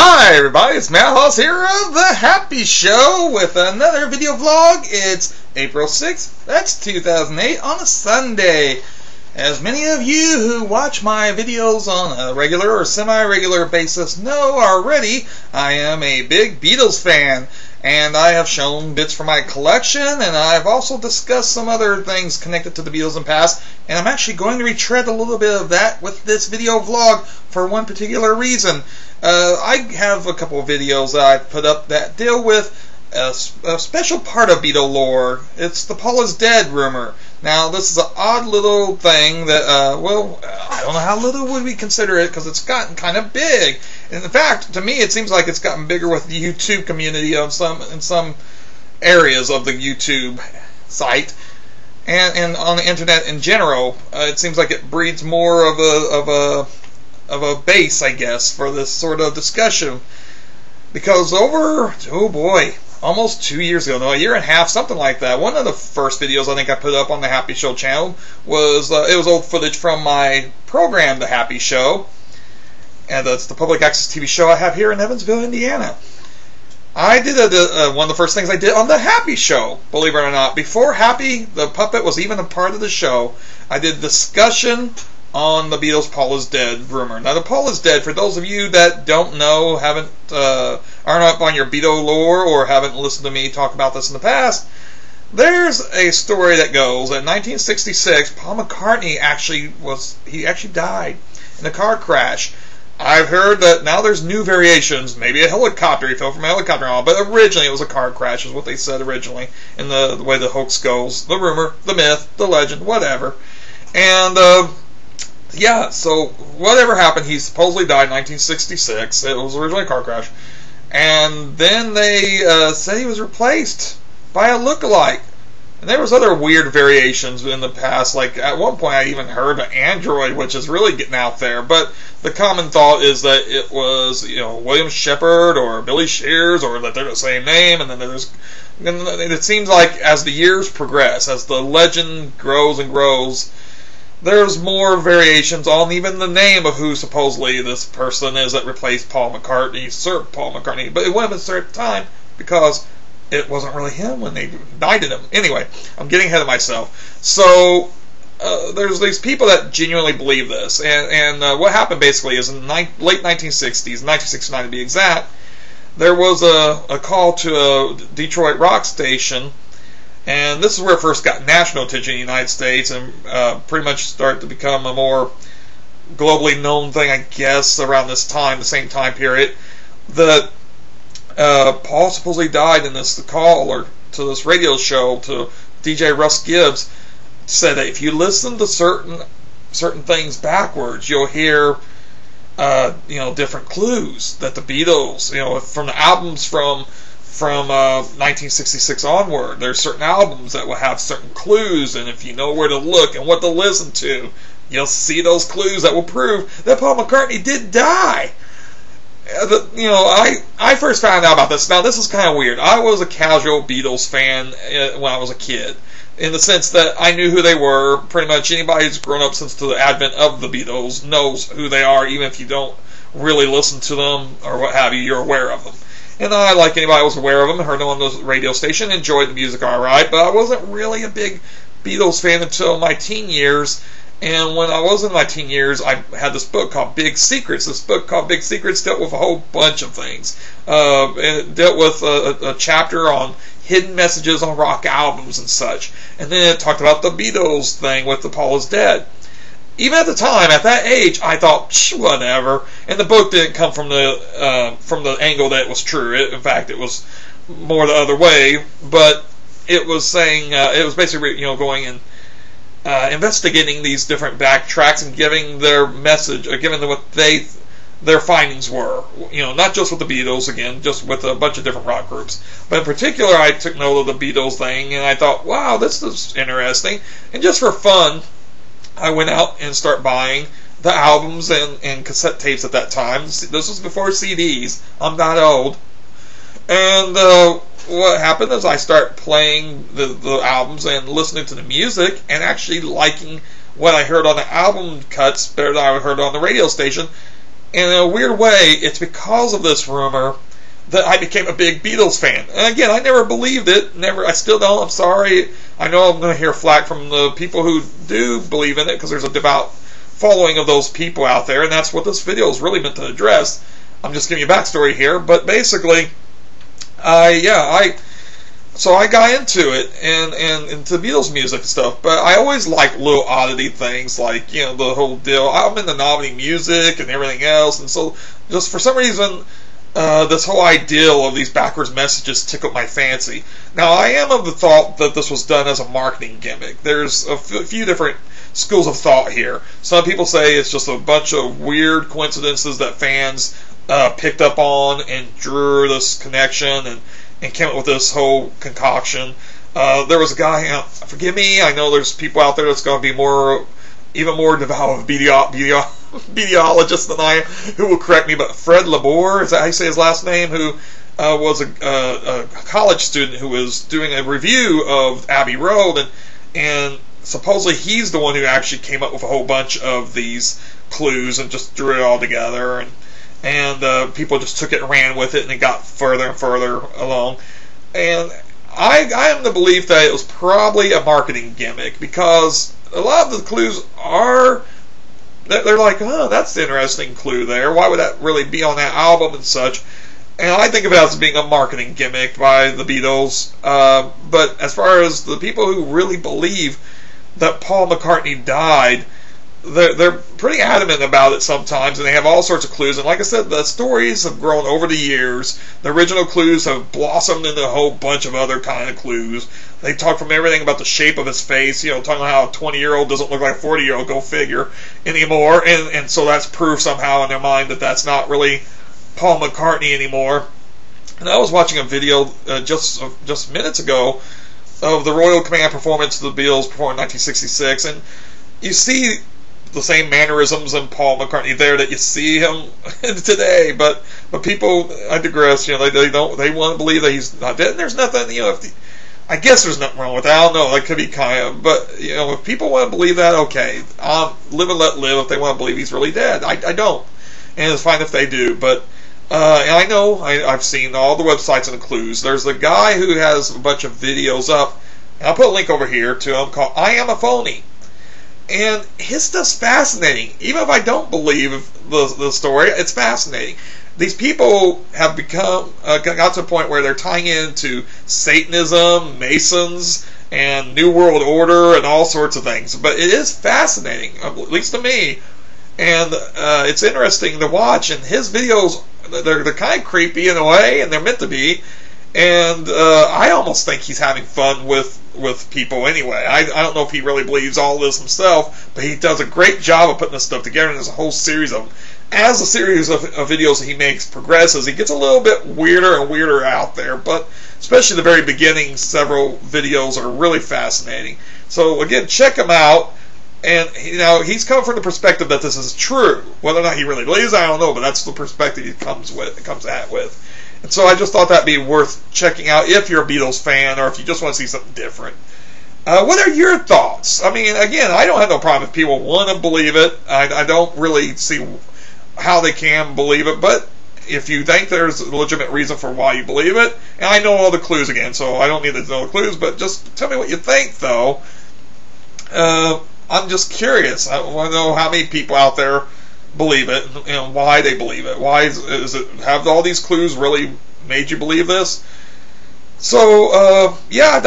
Hi everybody, it's MattHawes here of The Happy Show with another video vlog. It's April 6th, that's 2008, on a Sunday. As many of you who watch my videos on a regular or semi-regular basis know already, I am a big Beatles fan. And I have shown bits from my collection, and I've also discussed some other things connected to the Beatles in the past. And I'm actually going to retread a little bit of that with this video vlog for one particular reason. I have a couple of videos that I put up that deal with a special part of Beatle lore. It's the Paul is dead rumor. Now, this is an odd little thing that, I don't know how little would we consider it, because it's gotten kind of big. And in fact, to me, it seems like it's gotten bigger with the YouTube community in some areas of the YouTube site, and on the internet in general. It seems like it breeds more of a base, I guess, for this sort of discussion. Because almost 2 years ago, no, a year and a half, something like that. One of the first videos I think I put up on the Happy Show channel was it was old footage from my program, The Happy Show, and that's the public access TV show I have here in Evansville, Indiana. I did one of the first things I did on The Happy Show, believe it or not. Before Happy, the puppet, was even a part of the show, I did discussion on the Beatles' Paul is Dead rumor. Now, the Paul is Dead, for those of you that don't know, aren't up on your Beatle lore, or haven't listened to me talk about this in the past, there's a story that goes that in 1966, Paul McCartney actually died in a car crash. I've heard that now there's new variations, maybe a helicopter, he fell from a helicopter and all, but originally it was a car crash, is what they said originally, in the way the hoax goes, the rumor, the myth, the legend, whatever. And, yeah, so whatever happened, he supposedly died in 1966. It was originally a car crash. And then they said he was replaced by a look-alike. And there was other weird variations in the past. Like, at one point I even heard an android, which is really getting out there. But the common thought is that it was, William Shepard or Billy Shears, or that they're the same name. And then it seems like as the years progress, as the legend grows and grows, there's more variations on even the name of who supposedly this person is that replaced Paul McCartney, Sir Paul McCartney. But it wouldn't have been Sir at the time, because it wasn't really him when they knighted him. Anyway, I'm getting ahead of myself. So, there's these people that genuinely believe this. And what happened basically is in the late 1960s, 1969 to be exact, there was a call to a Detroit rock station. And this is where it first got national attention in the United States, and pretty much started to become a more globally known thing, I guess, around this time, the same time period. That Paul supposedly died in this call or to this radio show to DJ Russ Gibbs. Said that if you listen to certain things backwards, you'll hear different clues that the Beatles, from the albums from 1966 onward, there's certain albums that will have certain clues, and if you know where to look and what to listen to, you'll see those clues that will prove that Paul McCartney did die. I first found out about this. Now, this is kind of weird. I was a casual Beatles fan when I was a kid, in the sense that I knew who they were. Pretty much anybody who's grown up since the advent of the Beatles knows who they are, even if you don't really listen to them or what have you, you're aware of them. And I, like anybody, was aware of them, heard them on the radio station, enjoyed the music alright, but I wasn't really a big Beatles fan until my teen years. And when I was in my teen years, I had this book called Big Secrets. This book called Big Secrets dealt with a whole bunch of things. And it dealt with a chapter on hidden messages on rock albums and such. And then it talked about the Beatles thing with the Paul is Dead. Even at the time, at that age, I thought, whatever. And the book didn't come from the angle that it was true. In fact, it was more the other way. But it was saying, it was basically, going and investigating these different backtracks and giving their message, or giving them what their findings were. Not just with the Beatles, again, just with a bunch of different rock groups. But in particular, I took note of the Beatles thing, and I thought, wow, this is interesting. And just for fun, I went out and started buying the albums and cassette tapes at that time. This was before CDs. I'm not old. And what happened is I started playing the albums and listening to the music and actually liking what I heard on the album cuts better than I heard on the radio station. And in a weird way, it's because of this rumor that I became a big Beatles fan. And again, I never believed it. I still don't. I'm sorry. I know I'm going to hear flack from the people who do believe in it, because there's a devout following of those people out there, and that's what this video is really meant to address. I'm just giving you a backstory here, but basically, so I got into it and into Beatles music and stuff. But I always like little oddity things, like the whole deal. I'm into novelty music and everything else, and so just for some reason, this whole ideal of these backwards messages tickled my fancy. Now, I am of the thought that this was done as a marketing gimmick. There's a few different schools of thought here. Some people say it's just a bunch of weird coincidences that fans picked up on and drew this connection and came up with this whole concoction. There was a guy, forgive me, I know there's people out there that's going to be even more devout of meteorologists than I am, who will correct me, but Fred Labor, is that how you say his last name, who was a college student who was doing a review of Abbey Road, and supposedly he's the one who actually came up with a whole bunch of these clues and just drew it all together, and people just took it and ran with it, and it got further and further along. And I am the belief that it was probably a marketing gimmick, because a lot of the clues they're like, oh, that's the interesting clue there. Why would that really be on that album and such? And I think of it as being a marketing gimmick by the Beatles. But as far as the people who really believe that Paul McCartney died, they're pretty adamant about it sometimes, and they have all sorts of clues. And like I said, the stories have grown over the years. The original clues have blossomed into a whole bunch of other kind of clues. They talk from everything about the shape of his face, talking about how a 20-year-old doesn't look like a 40-year-old, go figure, anymore. And so that's proof somehow in their mind that that's not really Paul McCartney anymore. And I was watching a video just minutes ago of the Royal Command performance of the Beatles performed in 1966, and you see the same mannerisms in Paul McCartney there that you see him today, but people, I digress, they want to believe that he's not dead, and there's nothing, I guess there's nothing wrong with that. I don't know, that could be kind of, but if people want to believe that, okay, live and let live. If they want to believe he's really dead, I don't, and it's fine if they do. But and I know I've seen all the websites and the clues. There's a guy who has a bunch of videos up, and I'll put a link over here to him, called IAMAPHONEY. And his stuff's fascinating. Even if I don't believe the story, it's fascinating. These people have got to a point where they're tying into Satanism, Masons, and New World Order, and all sorts of things. But it is fascinating, at least to me. And it's interesting to watch. And his videos, they're kind of creepy in a way, and they're meant to be. And I almost think he's having fun with people anyway. I don't know if he really believes all this himself, but he does a great job of putting this stuff together, and there's a whole series of them. As the series of videos that he makes progresses, he gets a little bit weirder and weirder out there, but especially the very beginning, several videos are really fascinating. So again, check him out. And he's coming from the perspective that this is true. Whether or not he really believes, I don't know, but that's the perspective he comes at with. And so I just thought that'd be worth checking out if you're a Beatles fan, or if you just want to see something different. What are your thoughts? I mean, again, I don't have no problem if people want to believe it. I don't really see how they can believe it, but if you think there's a legitimate reason for why you believe it, and I know all the clues again, so I don't need to know the clues, but just tell me what you think, though. I'm just curious. I want to know how many people out there believe it, and why they believe it. Why is it? Have all these clues really made you believe this? So yeah,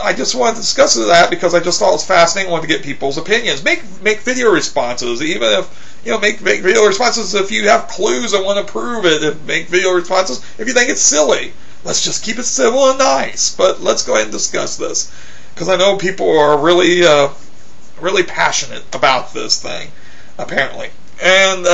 I just wanted to discuss that because I just thought it was fascinating. I wanted to get people's opinions. Make video responses, even if make video responses if you have clues and want to prove it. Make video responses if you think it's silly. Let's just keep it civil and nice. But let's go ahead and discuss this, because I know people are really passionate about this thing, apparently. And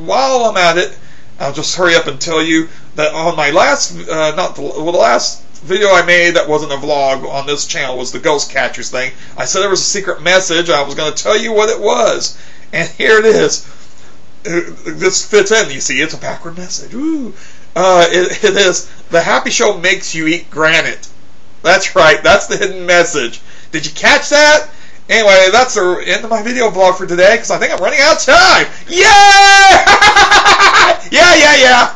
while I'm at it, I'll just hurry up and tell you that on my last, the last video I made that wasn't a vlog on this channel was the Ghost Catchers thing. I said there was a secret message. I was going to tell you what it was, and here it is. This fits in. You see, it's a backward message. Ooh. It is: the Happy Show makes you eat granite. That's right. That's the hidden message. Did you catch that? Anyway, that's the end of my video blog for today because I think I'm running out of time. Yay! Yeah!